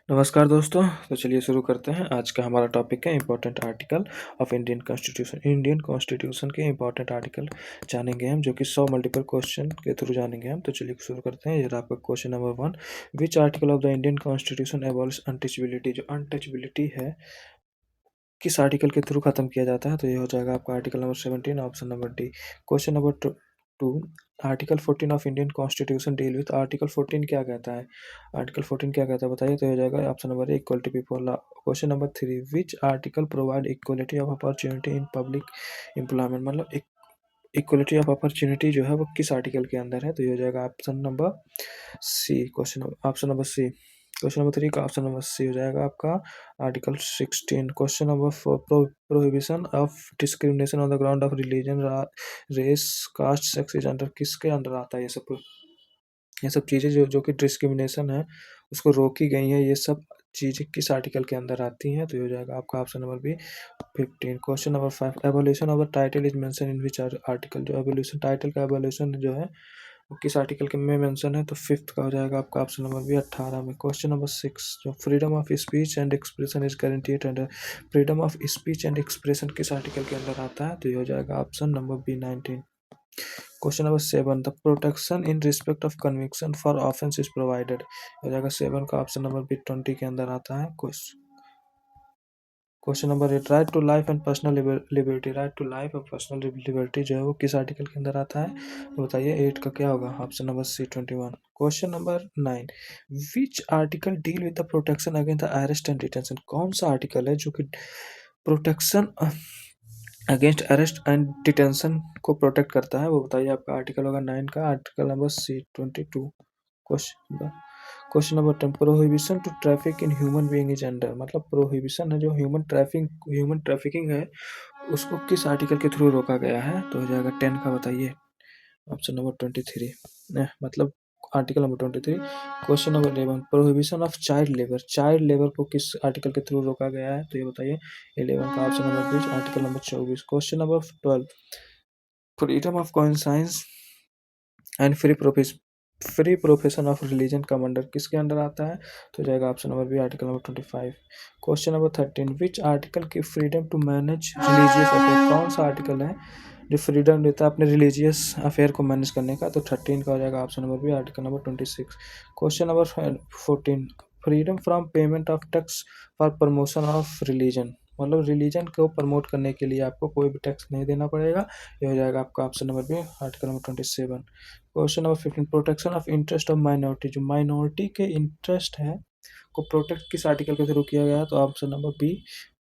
नमस्कार दोस्तों। तो चलिए शुरू करते हैं। आज का हमारा टॉपिक है important article of Indian constitution. Indian constitution के इम्पोर्टेंट आर्टिकल जानेंगे हम, जो कि 100 मल्टीपल क्वेश्चन के थ्रू जानेंगे हम। तो चलिए शुरू करते हैं। ये रहा आपका question number 1। Which article of the Indian constitution abolish untouchability. जो अनटचेबिलिटी है किस आर्टिकल के थ्रू खत्म किया जाता है? तो ये हो जाएगा आपका article number 17, option number D. Question number 2। Article 14 of Indian constitution deal with. Article 14 क्या कहता है? आर्टिकल 14 क्या कहता है बताइए। तो हो जाएगा option number A, equality before law. Question number 3। Which article provide equality of opportunity in public employment. मतलब इक्वलिटी ऑफ अपॉर्चुनिटी जो है वो किस आर्टिकल के अंदर है? तो ये हो जाएगा option number C. Option number C. Question number 3 का ऑप्शन नंबर सी हो जाएगा आपका article 16। Question number 4। Prohibition of discrimination on the ground of religion, race, caste, sex, gender किसके अंदर आता है? ये सब चीज़ें जो कि डिस्क्रिमिनेशन है उसको रोकी गई है, ये सब चीज़ें किस आर्टिकल के अंदर आती हैं? तो ये हो जाएगा आपका option number B 15। Question number 5। Evolution of the title is mention in which article. जो एवोल्यूशन टाइटल का एवोल्यूशन जो है वो किस आर्टिकल के में मेंशन है? तो फिफ्थ का हो जाएगा आपका ऑप्शन नंबर बी 18 में। Question number 6। जो freedom of speech and expression is guaranteed under. Freedom of speech and expression किस आर्टिकल के अंदर आता है? तो ये हो जाएगा option number B 19। Question number 7। The protection in respect of conviction for offence is provided. हो जाएगा 7 का ऑप्शन नंबर बी 20 के अंदर आता है। Question number 8। Right to life and personal liberty. Right to life और पर्सनल लिबर्टी जो है वो किस आर्टिकल के अंदर आता है? तो बताइए 8 का क्या होगा? Option number C 21। Question number 9। Which article deal with the protection against the arrest and detention. कौन सा आर्टिकल है जो कि protection against arrest and detention को प्रोटेक्ट करता है? वो बताइए। आपका आर्टिकल होगा 9 का article number C 22। Question number 10। Prohibition to traffic in human being is under. मतलब प्रोहिबिशन है जो ह्यूमन ट्रैफिकिंग है उसको किस आर्टिकल के थ्रू रोका गया है? तो हो जाएगा 10 का बताइए ऑप्शन नंबर 23। मतलब article number 23। Question number 11। Prohibition of child labour. Child labour को किस आर्टिकल के थ्रू रोका गया है? तो ये बताइए। 11 का option number 20 article number 24। Question number 12। Freedom of conscience and free profession of religion come under किसके अंडर आता है? तो जाएगा option number B article number 25। Question number 13। Which article की freedom to manage religious affair. कौन सा आर्टिकल है जो फ्रीडम देता है अपने रिलीजियस अफेयर को मैनेज करने का? तो 13 का हो जाएगा option number B article number 26। Question number 14। Freedom from payment of tax for promotion of religion. मतलब रिलीजन को प्रमोट करने के लिए आपको कोई भी टैक्स नहीं देना पड़ेगा। ये हो जाएगा आपका option number B article number 27। Question number 15। Protection of interest of minority. जो माइनॉरिटी के इंटरेस्ट है को प्रोटेक्ट किस आर्टिकल के थ्रू किया गया है? तो option number B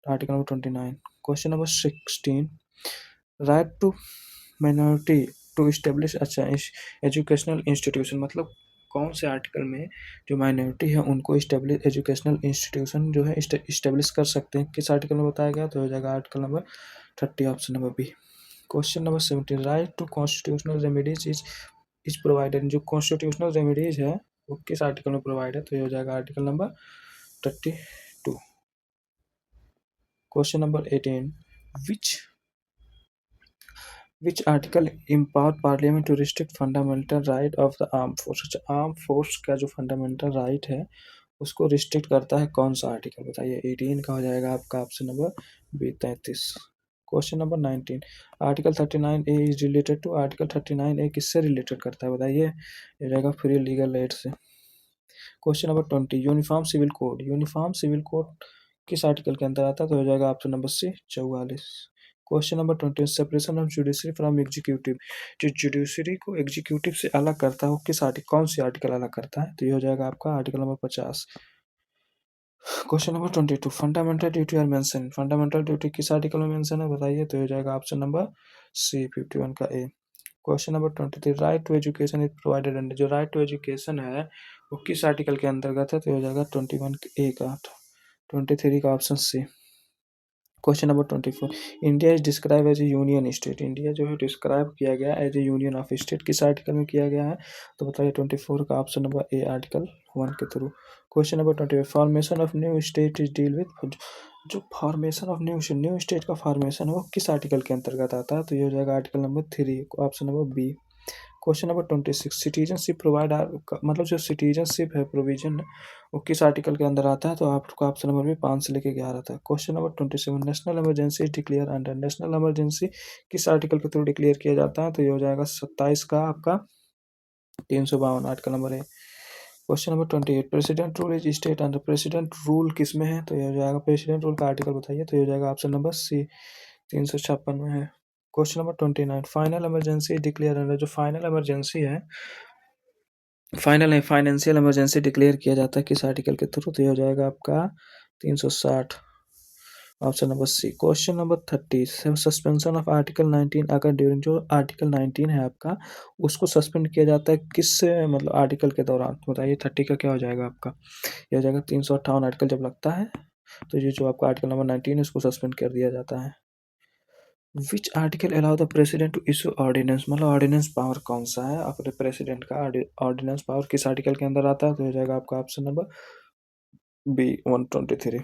article number 29। Question number 16। Right to minority to establish educational institution. मतलब कौन से आर्टिकल में जो माइनॉरिटी है उनको इस्टेब्लिश एजुकेशनल इंस्टीट्यूशन जो है इस्टेब्लिश कर सकते हैं? किस आर्टिकल में बताया गया? तो हो जाएगा article number 30 option number B. Question number 17। Right to constitutional remedies is provided. जो कॉन्स्टिट्यूशनल रेमेडीज है वो किस आर्टिकल में प्रोवाइड है? तो ये हो जाएगा article number 32। Question number 18। Which which article empower parliament to restrict fundamental right of the arm force. Arm force का जो फंडामेंटल राइट है उसको रिस्ट्रिक्ट करता है कौन सा आर्टिकल? बताइए। 18 का हो जाएगा आपका option number B 33। Question number 19। Article 39A is related to. Article 39A किससे रिलेटेड करता है बताइए। ये रहेगा फ्री लीगल एड से। Question number 20। Uniform civil code. Uniform civil code किस आर्टिकल के अंदर आता है? तो हो जाएगा option number C 44। Question number 20। Separation of judiciary from executive. जो जुडिशरी को एग्जीक्यूटिव से अलग करता है वो किस आर्टिकल कौन सी आर्टिकल अलग करता है? तो ये हो जाएगा आपका article number 50। Question number 22। Fundamental duty are mention. Fundamental duty किस आर्टिकल में मेंशन है बताइए। तो हो जाएगा ऑप्शन नंबर सी 51 का A. Question number 23। Right to education is provided under. जो राइट टू एजुकेशन है वो किस आर्टिकल के अंतर्गत है? तो हो जाएगा 21 ए का 23 का option C. Question number 24। India is describe as a union state. India जो है डिस्क्राइब किया गया as a union of state किस आर्टिकल में किया गया है? तो बताइए। 24 का ऑप्शन नंबर ए आर्टिकल 1 के through. Question number 25। Formation of new state is deal with. जो फॉर्मेशन ऑफ न्यू स्टेट का फॉर्मेशन है वो किस आर्टिकल के अंतर्गत आता है? तो ये हो जाएगा article number 3 option number B. Question number 26 citizenship provide मतलब जो सिटीजनशिप है प्रोविजन वो किस आर्टिकल के अंदर आता है, तो आपको ऑप्शन नंबर भी 5 से लेके 11 था। Question number 27 national emergency declare under, national emergency किस आर्टिकल के थ्रू डिक्लेयर किया जाता है, तो ये हो जाएगा 27 का आपका 352 आर्टिकल नंबर है। Question number 28 president rule is state under, president rule किस में है, तो ये हो जाएगा प्रेसिडेंट रूल का आर्टिकल बताइए, तो ये हो जाएगा ऑप्शन नंबर सी 356 में है। Question number 29 final emergency declare under, जो फाइनल इमरजेंसी है, फाइनल है फाइनेंशियल इमरजेंसी डिक्लेयर किया जाता है किस आर्टिकल के थ्रू, तो ये हो जाएगा आपका 360 option number C. Question number 30 suspension of article 19 अगर ड्यूरिंग, जो आर्टिकल 19 है आपका उसको सस्पेंड किया जाता है किस मतलब आर्टिकल के दौरान, तो बताइए 30 का क्या हो जाएगा आपका, ये हो जाएगा 358 आर्टिकल जब लगता है तो ये जो आपका आर्टिकल नंबर 19 है उसको सस्पेंड कर दिया जाता है। Which article allow the president to issue ordinance, मतलब ऑर्डिनेंस पावर कौन सा है अपने प्रेसिडेंट का, ऑर्डिनेंस पावर किस आर्टिकल के अंदर आता है, तो हो जाएगा आपका option number B 123।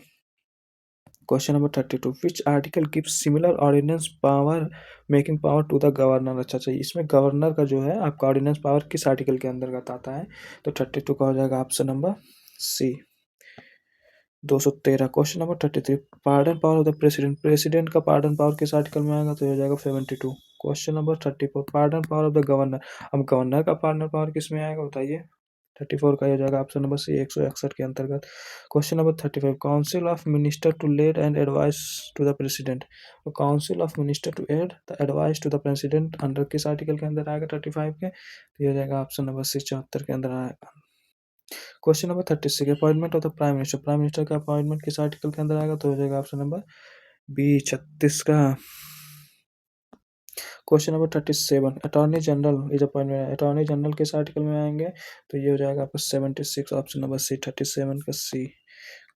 Question number 32 which article gives similar ordinance power making power to the governor, अच्छा चाहिए इसमें गवर्नर का जो है आपका ऑर्डिनेंस पावर किस आर्टिकल के अंतर्गत आता है, तो 32 का हो जाएगा option number C 213। Question number 33 pardon power of the president, president का पार्डन पावर किस आर्टिकल में आएगा, तो ये हो जाएगा 72। Question number 34 pardon power of the governor, अब गवर्नर का पार्डन पावर किस में आएगा बताइए, 34 का हो जाएगा ऑप्शन नंबर सी 161 के अंतर्गत। Question number 35 council of minister to aid and advice to the president, तो council of minister to aid the advice to the president under किस आर्टिकल के अंदर आएगा 35 के, तो ये हो जाएगा ऑप्शन नंबर सी 74 के अंदर आएगा। Question number 36 appointment of the prime minister, prime minister का अपॉइंटमेंट किस आर्टिकल के अंदर आएगा, तो हो जाएगा ऑप्शन नंबर बी 36 का। Question number 37 attorney general is appointment, attorney general किस आर्टिकल में आएंगे, तो ये हो जाएगा आपका 76 ऑप्शन नंबर सी 37 का C.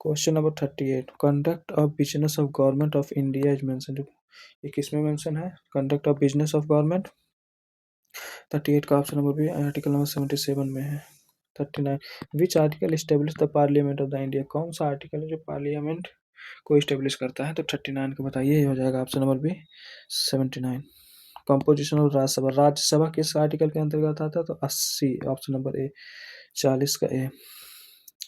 Question number 38 conduct of business of government of India is mention, ये किस में मेंशन है, conduct of business of government, 38 का option number B article number 77 में है। 39 which article establish the parliament of the India, कौन सा article है जो पार्लियामेंट को स्टेब्लिश करता है, तो 39 का बताइए, ये हो जाएगा option number B 79। Composition of Rajya Sabha, Rajya Sabha किस आर्टिकल के अंतर्गत आता है, तो 80 ऑप्शन नंबर ए 40 का A.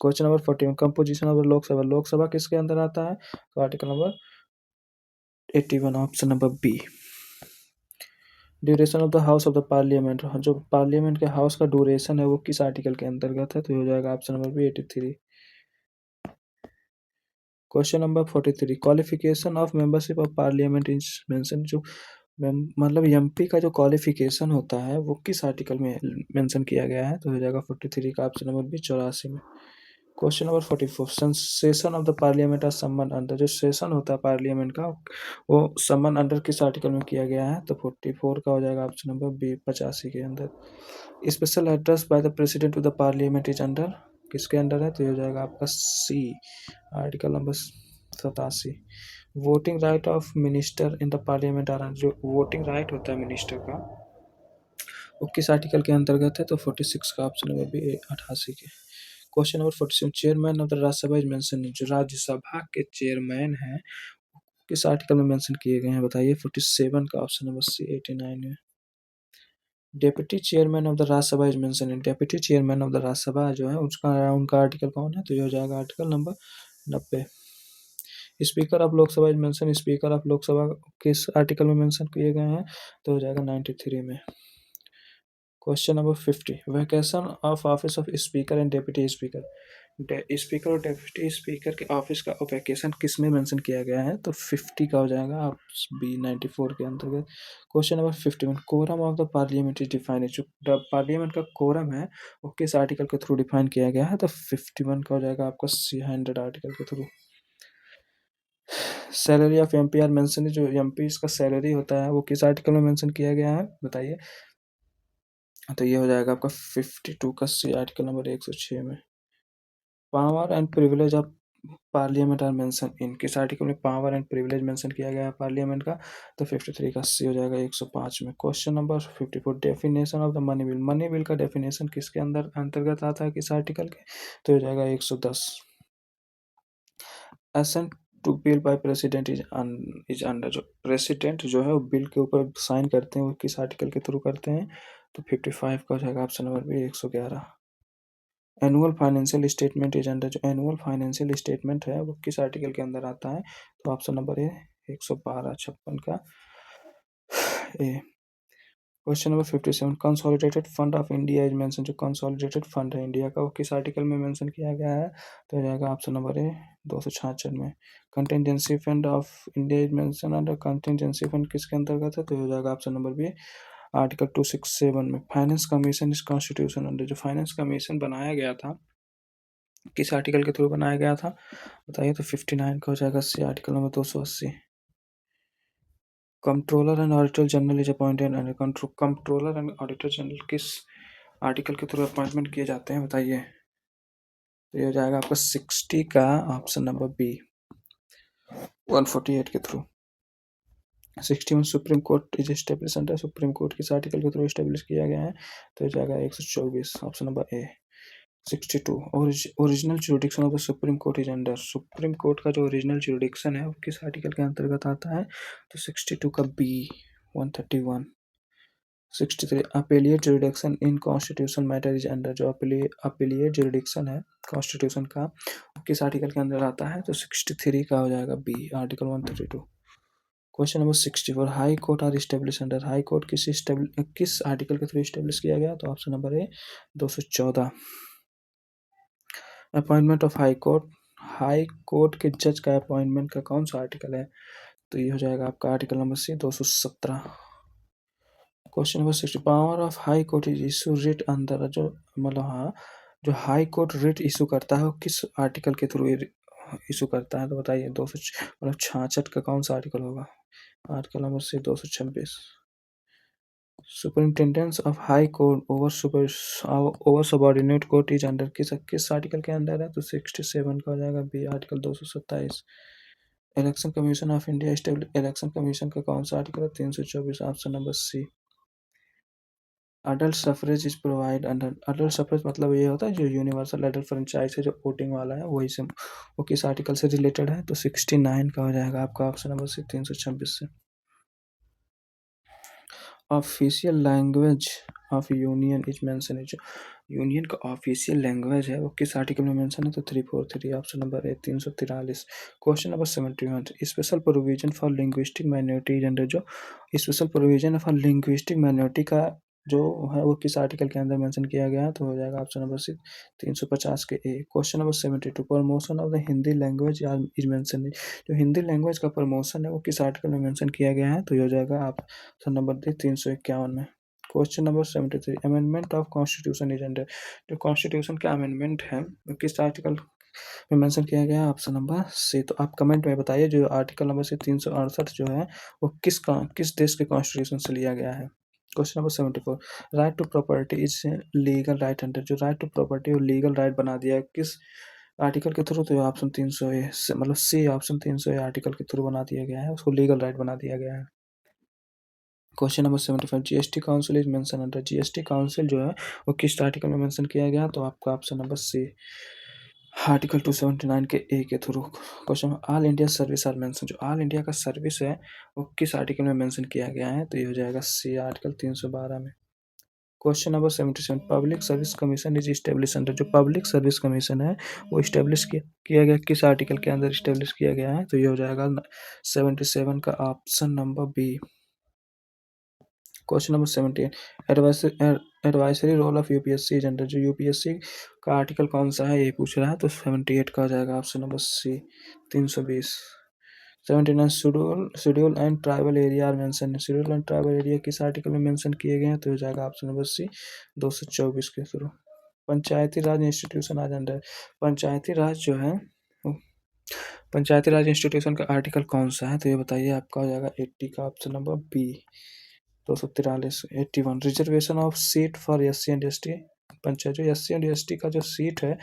Question number 41 composition of Lok Sabha, Lok Sabha किसके अंदर आता है, तो article number 81 option number B. Duration of the house of the parliament, जो पार्लियामेंट के हाउस का ड्यूरेशन है वो किस आर्टिकल के अंतर्गत है, तो हो जाएगा option number B 83। Question number 43 qualification of membership of parliament is mention, जो मतलब एमपी का जो क्वालिफिकेशन होता है वो किस आर्टिकल में मेंशन किया गया है, तो हो जाएगा 43 का ऑप्शन नंबर बी 84 में। Question number 44 session of the parliament are summon under, जो सेशन होता है पार्लियामेंट का वो समन अंडर किस आर्टिकल में किया गया है, तो 44 का हो जाएगा ऑप्शन नंबर बी 85 के अंदर। Special address by the president to the parliament is under, किसके अंडर है, तो ये हो जाएगा आपका C article number 87। Voting right of minister in the parliament are, जो वोटिंग राइट होता है मिनिस्टर का वो किस आर्टिकल के अंतर्गत है, तो 46 का ऑप्शन नंबर बी 88 के। Question number 47 chairman of the Rajya Sabha is mention, जो राज्यसभा के चेयरमैन हैं किस आर्टिकल में मेंशन किए गए हैं बताइए, 47 का ऑप्शन नंबर सी 89 में। Deputy chairman of the Rajya Sabha is mention, deputy chairman of the Rajya Sabha जो है उसका उनका आर्टिकल कौन है, तो ये हो जाएगा article number 90। Speaker of Lok Sabha is mention, speaker of Lok Sabha किस आर्टिकल में मेंशन किए गए हैं, तो हो जाएगा 93 में। Question number 50 vacation of office of speaker and deputy speaker, speaker और डेप्यूटी स्पीकर के ऑफिस का वैकेशन किस में मेंशन किया गया है, तो 50 का हो जाएगा आप बी 94 के अंतर्गत। Question number 51 quorum of the parliament is defined, जो पार्लियामेंट का कोरम है वो किस आर्टिकल के थ्रू डिफाइन किया गया है, तो 51 का हो जाएगा आपका 100 आर्टिकल के through. Salary of MP are mention, जो एमपी का सैलरी होता है वो किस आर्टिकल में मेंशन किया गया है बताइए, तो ये हो जाएगा आपका 52 का सी आर्टिकल नंबर 106 में। Power and privilege of parliament are mention in, किस आर्टिकल में पावर एंड प्रिविलेज मेंशन किया गया है पार्लियामेंट का, तो 53 का सी हो जाएगा 105 में। Question number 54 definition of the money bill, money bill का डेफिनेशन किसके अंदर अंतर्गत आता है किस आर्टिकल के, तो हो जाएगा 110। Assent to bill by president is under. जो प्रेसिडेंट जो है वो बिल के ऊपर साइन करते हैं, वो किस आर्टिकल के थ्रू करते हैं? तो 55 का हो जाएगा option number B 111। Annual financial statement is under. जो एनुअल फाइनेंशियल स्टेटमेंट है वो किस आर्टिकल के अंदर आता है? तो ऑप्शन नंबर ए 112 56 का A. Question number 57, consolidated fund of India is mention. जो कंसोलिडेटेड फंड है इंडिया का वो किस आर्टिकल में मेंशन किया गया है? तो हो जाएगा ऑप्शन नंबर ए 266 में। Contingency fund of India is mention under. Contingency fund किसके अंतर्गत है? तो हो जाएगा ऑप्शन नंबर बी आर्टिकल 267 में। Finance commission is constitution under. जो फाइनेंस कमीशन बनाया गया था किस आर्टिकल के थ्रू बनाया गया था बताइए? तो 59 का हो जाएगा C article number 280। Controller and auditor general is appointed under. Controller and auditor general किस आर्टिकल के थ्रू अपॉइंटमेंट किए जाते हैं बताइए? तो ये हो जाएगा आपका 60 का ऑप्शन नंबर बी 148 के through. 61 supreme court is establish under. Supreme court किस आर्टिकल के थ्रू एस्टेब्लिश किया गया है? तो हो जाएगा 124 option number A. 62 original jurisdiction of the supreme court is under. Supreme court का जो ओरिजिनल जुरिडिक्शन है वो किस आर्टिकल के अंतर्गत आता है? तो 62 का B 131। 63 appellate jurisdiction in constitution matter is under. जो अपीलिएट जुरिडिक्शन है कॉन्स्टिट्यूशन का वो किस आर्टिकल के अंदर आता है? तो 63 का हो जाएगा B article 132। Question number 64, high court are establish under. High court किस आर्टिकल के थ्रू स्टेब्लिश किया गया? तो option number A 214। Appointment of high court. High court के जज का अपॉइंटमेंट का कौन सा आर्टिकल है? तो ये हो जाएगा आपका article number C 217। Question number 60, power of high court is issue writ under. जो मतलब हाँ जो हाई कोर्ट रिट इशू करता है वो किस आर्टिकल के थ्रू इशू करता है? तो बताइए 266 का कौन सा आर्टिकल होगा? Article number C 226। Superintendence of high court over subordinate court is under. किस आर्टिकल के अंदर है? तो 67 का हो जाएगा B article 227। Election commission of India establish. Election commission का कौन सा आर्टिकल है? 324 option number C. Adult suffrage is provide under. Adult suffrage मतलब ये होता है जो यूनिवर्सल अडल्ट फ्रेंचाइज है जो वोटिंग वाला है वही से वो किस आर्टिकल से रिलेटेड है? तो 69 का हो जाएगा आपका ऑप्शन नंबर सी 326 से। Official language of union is mention. जो यूनियन का ऑफिशियल लैंग्वेज है वो किस आर्टिकल में मेंशन है? तो 343 option number A 343। Question number 71, special provision for linguistic minority under. जो special provision for linguistic minority का जो है वो किस आर्टिकल के अंदर मेंशन किया गया है? तो हो जाएगा ऑप्शन नंबर सी 350 के A. Question number 72, promotion of the Hindi language is mention. जो हिंदी लैंग्वेज का प्रमोशन है वो किस आर्टिकल में मेंशन किया गया है? तो ये हो जाएगा ऑप्शन नंबर डी 351 में। Question number 73, amendment of constitution is under. जो कॉन्स्टिट्यूशन का अमेंडमेंट है वो किस आर्टिकल में मेंशन किया गया है? Option number C. तो आप कमेंट में बताइए जो आर्टिकल नंबर से 368 जो है वो किस देश के कॉन्स्टिट्यूशन से लिया गया है? Question number 74, right to property is legal right under. जो राइट टू प्रॉपर्टी और लीगल राइट बना दिया है किस आर्टिकल के थ्रू? तो ऑप्शन 300 मतलब सी ऑप्शन 300 आर्टिकल के थ्रू बना दिया गया है, उसको लीगल राइट बना दिया गया है। Question number 75, GST council is mention under. GST council जो है वो किस आर्टिकल में मेंशन किया गया? तो आपका ऑप्शन नंबर सी आर्टिकल 279 के ए के through. Question, all India service are mention. जो ऑल इंडिया का सर्विस है वो किस आर्टिकल में मेंशन किया गया है? तो ये हो जाएगा सी आर्टिकल 312 में। Question number 77, public service commission is establish under. जो पब्लिक सर्विस कमीशन है वो स्टेब्लिश किया गया किस आर्टिकल के अंदर स्टेब्लिश किया गया है? तो ये हो जाएगा 77 का option number B. Question number 78, advisory role of UPSC under. जो यूपीएससी का आर्टिकल कौन सा है ये पूछ रहा है, तो 78 का आ जाएगा option number C 320। 79, schedule and tribal area are mention. Schedule and tribal area किस आर्टिकल में मेंशन किए गए हैं? तो हो जाएगा ऑप्शन नंबर सी 224 के थ्रू। पंचायती राज इंस्टीट्यूशन आज अंडर। पंचायती राज जो है पंचायती राज इंस्टीट्यूशन का आर्टिकल कौन सा है? तो ये बताइए, आपका हो जाएगा 80 का option number B 243। 81, reservation of seat for S C and S T. Panchayat जो S C and S T का जो सीट है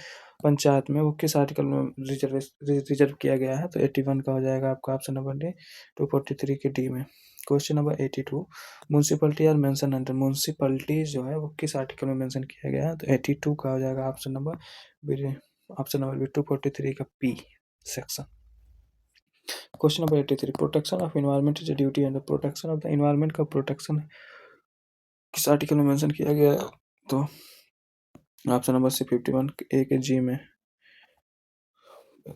पंचायत में वो किस आर्टिकल में रिजर्व किया गया है? तो 81 का हो जाएगा आपका ऑप्शन नंबर डी 243 के डी में। Question number 82, municipality are mention under. Municipality जो है वो किस आर्टिकल में मेंशन किया गया है? तो 82 का हो जाएगा ऑप्शन नंबर बी 243 का P section. Question number 83, protection of environment is a duty and protection of the environment का प्रोटेक्शन किस आर्टिकल में मेंशन किया गया है? तो ऑप्शन नंबर सी 51 ए के जी में।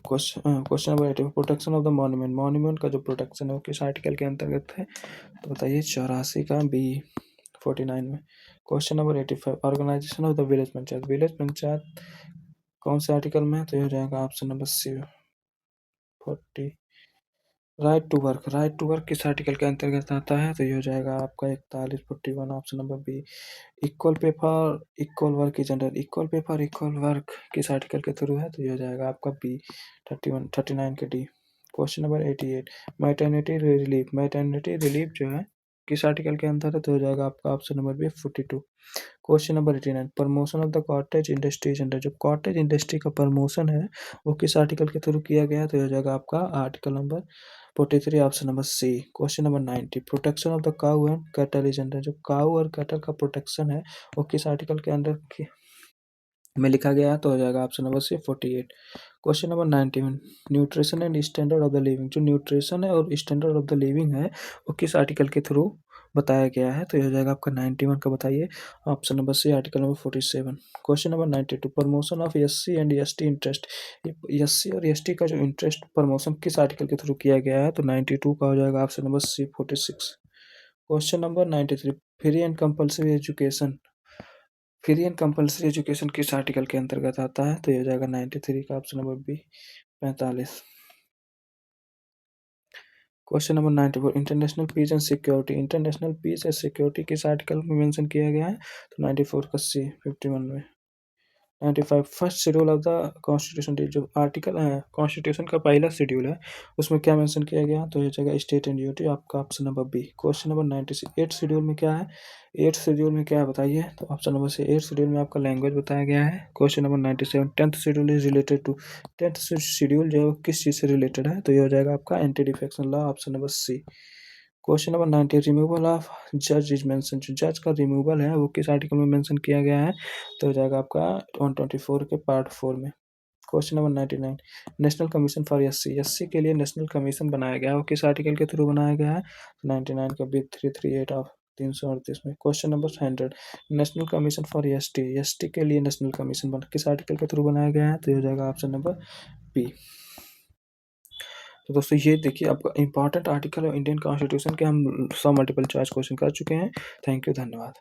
Question number 80, protection of the monument, monument का जो प्रोटेक्शन है वो किस आर्टिकल के अंतर्गत है? तो बताइए 84 का बी 49 में। Question number 85, organisation of the village panchayat, village panchayat कौन से आर्टिकल में है? तो ये हो जाएगा option number C 40। Right to work किस आर्टिकल के अंतर्गत आता है? तो ये हो जाएगा आपका 41 41 option number B. Equal pay for equal work is under, equal pay for equal work किस आर्टिकल के थ्रू है? तो ये हो जाएगा आपका बी 39 के D. Question number 88, maternity relief जो है किस आर्टिकल के अंदर है? तो हो जाएगा आपका option number B 42। Question number 89, promotion of the cottage industry under, जो कॉटेज इंडस्ट्री का प्रमोशन है वो किस आर्टिकल के थ्रू किया गया है? तो हो जाएगा आपका article number 43 option number C. Question number 90, protection of the cow and cattle is under, जो काऊ और कैटल का प्रोटेक्शन है वो किस आर्टिकल के अंदर में लिखा गया है? तो हो जाएगा option number C 48। Question number 91, nutrition and standard of the living, जो न्यूट्रिशन है और स्टैंडर्ड ऑफ द लिविंग है वो किस आर्टिकल के थ्रू बताया गया है? तो ये हो जाएगा आपका 91 का, बताइए option number C article number 47। Question number 92, promotion of SC and ST interest, SC और एसटी का जो इंटरेस्ट प्रमोशन किस आर्टिकल के थ्रू किया गया है? तो 92 का हो जाएगा option number C 46। Question number 93, free and compulsory education, free and compulsory education किस आर्टिकल के अंतर्गत आता है? तो ये हो जाएगा 93 का option number B 45। Question number 94, international peace and security, international peace and security किस आर्टिकल में मेंशन किया गया है? तो 94 का सी 51 में। 95, first schedule of the constitution, जो आर्टिकल है कॉन्स्टिट्यूशन का पहला शेड्यूल है उसमें क्या मेंशन किया गया? तो ये जगह स्टेट एंड यूनिटी, आपका option number B. Question number 96, eight schedule में क्या है? एट शेड्यूल में क्या है बताइए? तो option number C, eight schedule में आपका लैंग्वेज बताया गया है। Question number 97, tenth schedule is related to, tenth schedule जो है किस चीज़ से रिलेटेड है? तो ये हो जाएगा आपका anti defection law, option number C. Question number 90, removal of जज इज मेंशन, जो जज का रिमूवल है वो किस आर्टिकल में मेंशन किया गया है? तो हो जाएगा आपका 124 के पार्ट 4 में। Question number 99, national commission for SC, SC के लिए नेशनल कमीशन बनाया गया है वो किस आर्टिकल के थ्रू बनाया गया है? 99 का बी 338 ऑफ 338 में। Question number 100, national commission for ST, ST के लिए नेशनल कमीशन किस आर्टिकल के थ्रू बनाया गया है? तो ये हो जाएगा ऑप्शन नंबर बी। तो दोस्तों ये देखिए आपका इंपॉर्टेंट आर्टिकल है इंडियन कॉन्स्टिट्यूशन के, हम 100 मल्टीपल चॉइस क्वेश्चन कर चुके हैं। थैंक यू, धन्यवाद।